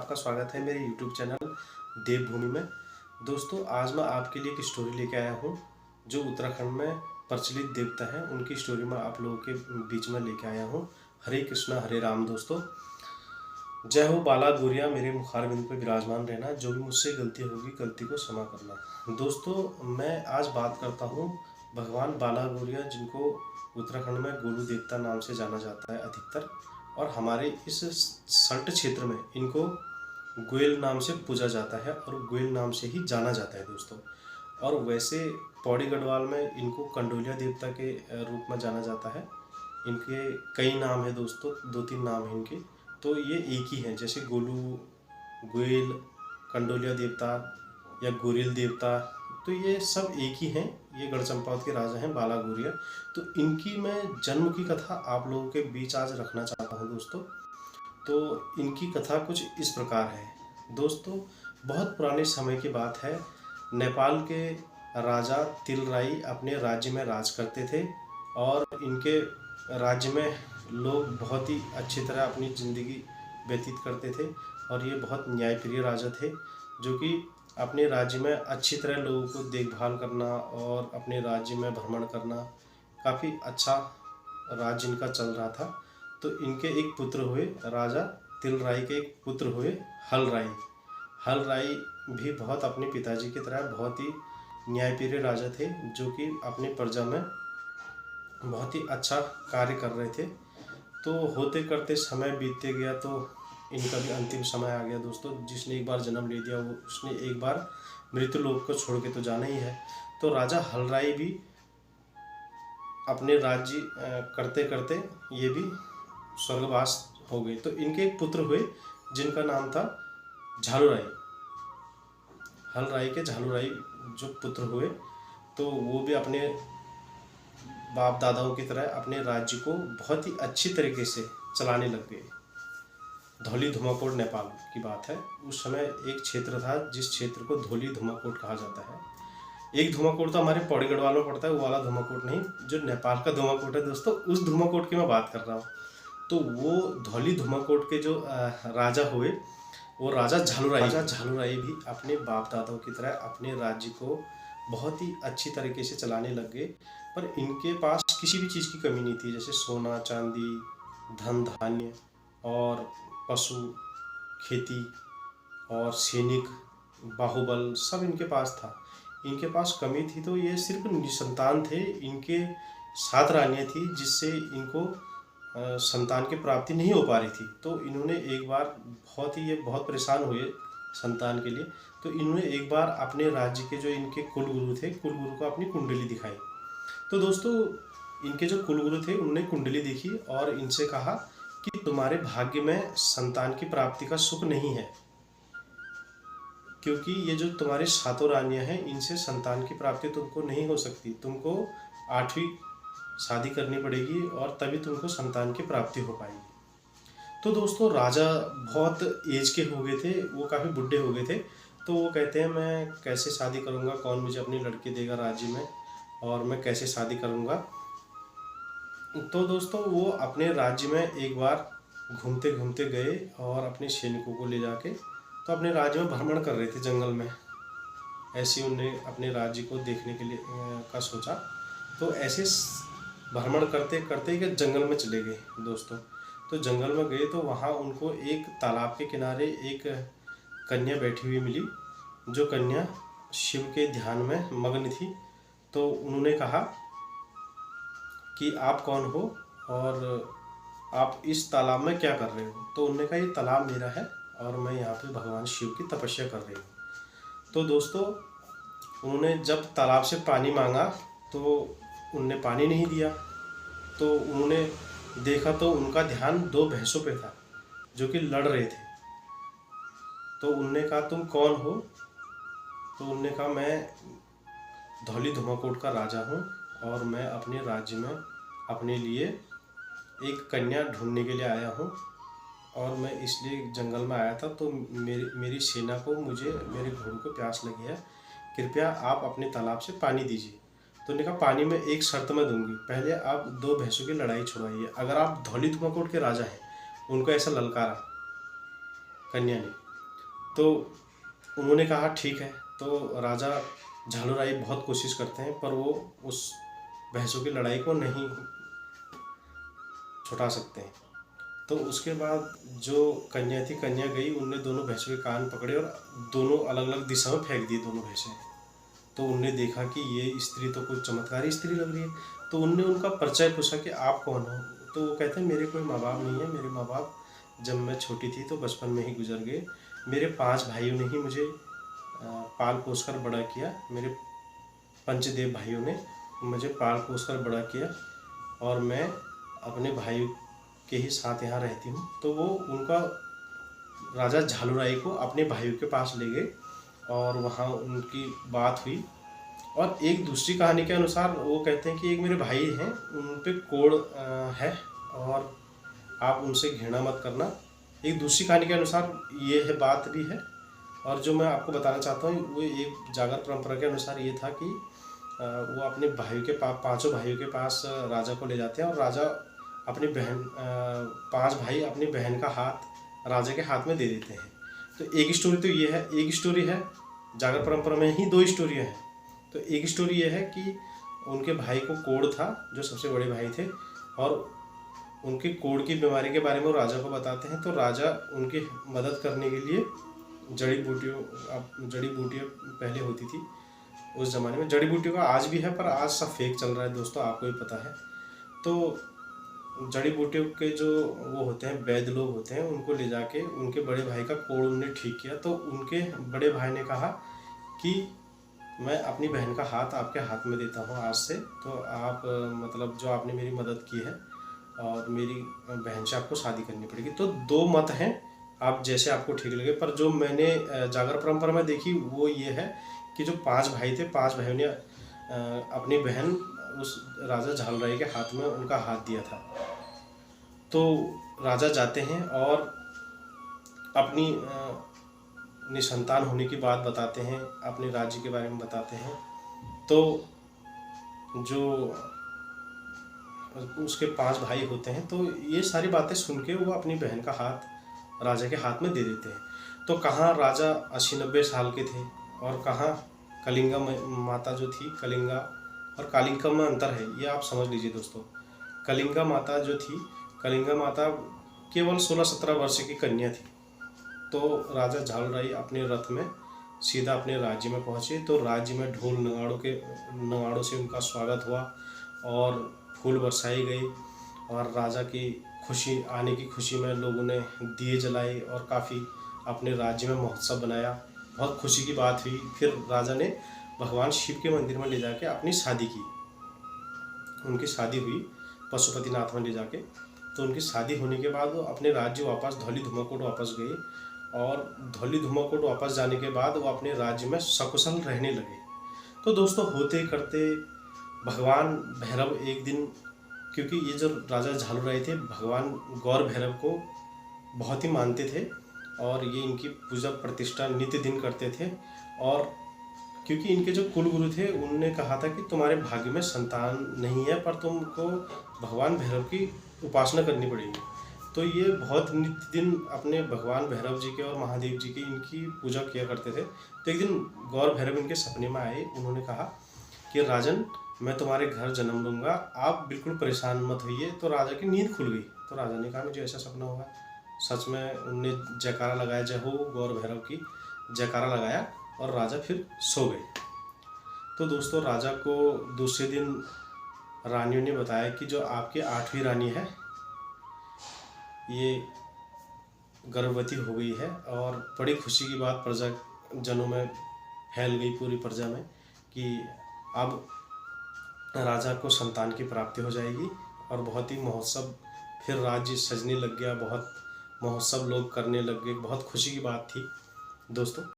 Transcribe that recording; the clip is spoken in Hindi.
आपका स्वागत है मेरे YouTube चैनल देवभूमि में। दोस्तों, आज मैं आपके लिए एक स्टोरी लेके आया हूँ जो उत्तराखंड में प्रचलित देवता हैं, उनकी स्टोरी मैं आप लोगों के बीच में लेके आया हूँ। हरे कृष्णा हरे राम। दोस्तों, जय हो बाला गोरिया, मेरे मुखारबिंद पे विराजमान रहना, जो भी मुझसे गलती होगी गलती को क्षमा करना। दोस्तों, मैं आज बात करता हूँ भगवान बाला गोरिया, जिनको उत्तराखंड में गोलू देवता नाम से जाना जाता है अधिकतर, और हमारे इस सल्ट क्षेत्र में इनको गोयल नाम से पूजा जाता है और गोयल नाम से ही जाना जाता है दोस्तों। और वैसे पौड़ी गढ़वाल में इनको कंडोलिया देवता के रूप में जाना जाता है। इनके कई नाम हैं दोस्तों, 2-3 नाम हैं इनके, तो ये एक ही हैं, जैसे गोलू, गोयल, कंडोलिया देवता या गोरिल देवता, तो ये सब एक ही हैं। ये गढ़ चंपावत के राजा हैं बाला गोरिया। तो इनकी मैं जन्म की कथा आप लोगों के बीच आज रखना चाहता हूँ दोस्तों। तो इनकी कथा कुछ इस प्रकार है दोस्तों। बहुत पुराने समय की बात है। नेपाल के राजा तिलराई अपने राज्य में राज करते थे और इनके राज्य में लोग बहुत ही अच्छी तरह अपनी ज़िंदगी व्यतीत करते थे और ये बहुत न्यायप्रिय राजा थे, जो कि अपने राज्य में अच्छी तरह लोगों को देखभाल करना और अपने राज्य में भ्रमण करना, काफ़ी अच्छा राज्य इनका चल रहा था। तो इनके एक पुत्र हुए, राजा तिलराई के एक पुत्र हुए हलराई। हलराई भी बहुत अपने पिताजी की तरह बहुत ही न्यायप्रिय राजा थे, जो कि अपनी प्रजा में बहुत ही अच्छा कार्य कर रहे थे। तो होते करते समय बीतते गया, तो इनका भी अंतिम समय आ गया दोस्तों। जिसने एक बार जन्म ले दिया, वो उसने एक बार मृत्यु लोक को छोड़ के तो जाना ही है। तो राजा हलराई भी अपने राज्य करते करते ये भी स्वर्गवास हो गए। तो इनके एक पुत्र हुए जिनका नाम था झालूराई। हलराई के झालूराई जो पुत्र हुए, तो वो भी अपने बाप दादाओं की तरह अपने राज्य को बहुत ही अच्छी तरीके से चलाने लग गए। धौली धुमाकोट नेपाल की बात है। उस समय एक क्षेत्र था जिस क्षेत्र को धौली धुमाकोट कहा जाता है। एक धुमाकोट तो हमारे पौड़ी गढ़वाल में पड़ता है, वो वाला धुमाकोट नहीं, जो नेपाल का धुमाकोट है दोस्तों, उस धुमाकोट की मैं बात कर रहा हूँ। तो वो धौली धुमाकोट के जो राजा हुए, वो राजा झालूराई भी अपने बाप दादाओं की तरह अपने राज्य को बहुत ही अच्छी तरीके से चलाने लग गए। पर इनके पास किसी भी चीज़ की कमी नहीं थी, जैसे सोना चांदी, धन धान्य और पशु, खेती और सैनिक बाहुबल सब इनके पास था। इनके पास कमी थी तो ये सिर्फ निसंतान थे। इनके 7 रानियाँ थी, जिससे इनको संतान की प्राप्ति नहीं हो पा रही थी। तो इन्होंने एक बार बहुत परेशान हुए संतान के लिए। तो इन्होंने एक बार अपने राज्य के जो इनके कुलगुरु थे, कुलगुरु को अपनी कुंडली दिखाई। तो दोस्तों, इनके जो कुलगुरु थे उन्होंने कुंडली देखी और इनसे कहा कि तुम्हारे भाग्य में संतान की प्राप्ति का सुख नहीं है, क्योंकि ये जो तुम्हारी 7 रानियाँ हैं, इनसे संतान की प्राप्ति तुमको नहीं हो सकती। तुमको 8वीं शादी करनी पड़ेगी और तभी तुमको संतान की प्राप्ति हो पाएगी। तो दोस्तों, राजा बहुत एज के हो गए थे, वो काफ़ी बुढ़े हो गए थे। तो वो कहते हैं, मैं कैसे शादी करूँगा, कौन मुझे अपनी लड़की देगा राज्य में, और मैं कैसे शादी करूँगा। तो दोस्तों, वो अपने राज्य में एक बार घूमते घूमते गए और अपने सैनिकों को ले जाके तो अपने राज्य में भ्रमण कर रहे थे जंगल में। ऐसे उनने अपने राज्य को देखने के लिए का सोचा। तो ऐसे भ्रमण करते करते कि जंगल में चले गए दोस्तों। तो जंगल में गए तो वहाँ उनको एक तालाब के किनारे एक कन्या बैठी हुई मिली, जो कन्या शिव के ध्यान में मग्न थी। तो उन्होंने कहा कि आप कौन हो और आप इस तालाब में क्या कर रहे हो। तो उन्होंने कहा, ये तालाब मेरा है और मैं यहाँ पे भगवान शिव की तपस्या कर रही हूँ। तो दोस्तों, उन्होंने जब तालाब से पानी मांगा तो उनने पानी नहीं दिया। तो उन्होंने देखा तो उनका ध्यान 2 भैंसों पे था जो कि लड़ रहे थे। तो उनने कहा, तुम कौन हो। तो उनने कहा, मैं धौली धुमाकोट का राजा हूँ और मैं अपने राज्य में अपने लिए एक कन्या ढूंढने के लिए आया हूँ, और मैं इसलिए जंगल में आया था। तो मेरी सेना को, मुझे मेरे घोड़ों को प्यास लगी है, कृपया आप अपने तालाब से पानी दीजिए। तो उन्होंने कहा, पानी में एक शर्त मैं दूंगी, पहले आप 2 भैंसों की लड़ाई छुड़वाइए। अगर आप धौली धुमाकोट के राजा हैं, उनको ऐसा ललकारा कन्या ने। तो उन्होंने कहा ठीक है। तो राजा झालूराई बहुत कोशिश करते हैं पर वो उस भैंसों की लड़ाई को नहीं छुटा सकते हैं। तो उसके बाद जो कन्या थी, कन्या गई, उनने दोनों भैंसों के कान पकड़े और दोनों अलग अलग दिशा में फेंक दिए दोनों भैंसें। तो उनने देखा कि ये स्त्री तो कुछ चमत्कारी स्त्री लग रही है। तो उनने उनका परिचय पूछा कि आप कौन हो। तो वो कहते हैं मेरे कोई माँ बाप नहीं है, मेरे माँ बाप जब मैं छोटी थी तो बचपन में ही गुजर गए। मेरे 5 भाइयों ने ही मुझे पाल पोस कर बड़ा किया। मेरे पंचदेव भाइयों ने मुझे पाल पोस कर बड़ा किया और मैं अपने भाइयों के ही साथ यहाँ रहती हूँ। तो वो उनका राजा झालूराई को अपने भाइयों के पास ले गए और वहाँ उनकी बात हुई। और एक दूसरी कहानी के अनुसार वो कहते हैं कि एक मेरे भाई हैं, उन पे कोढ़ है और आप उनसे घृणा मत करना। एक दूसरी कहानी के अनुसार ये है, बात भी है। और जो मैं आपको बताना चाहता हूँ वो एक जागर परंपरा के अनुसार ये था कि वो अपने भाइयों के पास, 5 भाइयों के पास राजा को ले जाते हैं और राजा अपनी बहन 5 भाई अपनी बहन का हाथ राजा के हाथ में दे देते हैं। तो एक स्टोरी तो ये है। एक स्टोरी है जागर परंपरा में ही 2 स्टोरियाँ हैं। तो एक स्टोरी ये है कि उनके भाई को कोढ़ था, जो सबसे बड़े भाई थे, और उनके कोढ़ की बीमारी के बारे में वो राजा को बताते हैं। तो राजा उनकी मदद करने के लिए जड़ी बूटियाँ पहले होती थी उस ज़माने में। जड़ी बूटियों का आज भी है पर आज सब फेक चल रहा है दोस्तों, आपको भी पता है। तो जड़ी बूटियों के जो वो होते हैं, वैद्य लोग होते हैं, उनको ले जाके उनके बड़े भाई का कोढ़ उन्होंने ठीक किया। तो उनके बड़े भाई ने कहा कि मैं अपनी बहन का हाथ आपके हाथ में देता हूँ आज से। तो आप मतलब जो आपने मेरी मदद की है और मेरी बहन से आपको शादी करनी पड़ेगी। तो 2 मत हैं, आप जैसे आपको ठीक लगे। पर जो मैंने जागर परंपरा में देखी वो ये है कि जो 5 भाई थे, 5 भाइयों ने अपनी बहन उस राजा झालूराई के हाथ में उनका हाथ दिया था। तो राजा जाते हैं और अपनी निसंतान होने की बात बताते हैं, अपने राज्य के बारे में बताते हैं। तो जो उसके 5 भाई होते हैं, तो ये सारी बातें सुन के वो अपनी बहन का हाथ राजा के हाथ में दे देते हैं। तो कहाँ राजा 80-90 साल के थे और कहाँ कलिंगा माता जो थी, कलिंगा और कालिंका में अंतर है, ये आप समझ लीजिए दोस्तों। कलिंगा माता जो थी, कलिंगा माता केवल 16-17 वर्ष की कन्या थी। तो राजा झालूराई अपने रथ में सीधा अपने राज्य में पहुँचे। तो राज्य में ढोल नगाड़ों से उनका स्वागत हुआ और फूल बरसाई गई और राजा की खुशी, आने की खुशी में लोगों ने दिए जलाए और काफ़ी अपने राज्य में महोत्सव बनाया। बहुत खुशी की बात हुई। फिर राजा ने भगवान शिव के मंदिर में ले जाके अपनी शादी की। उनकी शादी हुई पशुपतिनाथ में ले जाके। तो उनकी शादी होने के बाद वो अपने राज्य वापस धौली धुमाकोट वापस गए और धौली धुमाकोट वापस जाने के बाद वो अपने राज्य में सकुशल रहने लगे। तो दोस्तों होते करते भगवान भैरव एक दिन, क्योंकि ये जो राजा झालूराई थे भगवान गौर भैरव को बहुत ही मानते थे और ये इनकी पूजा प्रतिष्ठा नित्य दिन करते थे। और क्योंकि इनके जो कुल गुरु थे उनने कहा था कि तुम्हारे भाग्य में संतान नहीं है पर तुमको भगवान भैरव की उपासना करनी पड़ेगी। तो ये बहुत नित्य दिन अपने भगवान भैरव जी के और महादेव जी की इनकी पूजा किया करते थे। तो एक दिन गौर भैरव इनके सपने में आए। उन्होंने कहा कि राजन, मैं तुम्हारे घर जन्म लूँगा, आप बिल्कुल परेशान मत होइए। तो राजा की नींद खुल गई। तो राजा ने कहा मुझे ऐसा सपना हुआ। सच में उनने जयकारा लगाया, जय हो गौर भैरव की, जयकारा लगाया और राजा फिर सो गए। तो दोस्तों राजा को दूसरे दिन रानियों ने बताया कि जो आपकी 8वीं रानी है ये गर्भवती हो गई है। और बड़ी खुशी की बात प्रजा जनों में फैल गई, पूरी प्रजा में, कि अब राजा को संतान की प्राप्ति हो जाएगी। और बहुत ही महोत्सव, फिर राज्य सजने लग गया, बहुत महोत्सव लोग करने लग गए। बहुत खुशी की बात थी दोस्तों।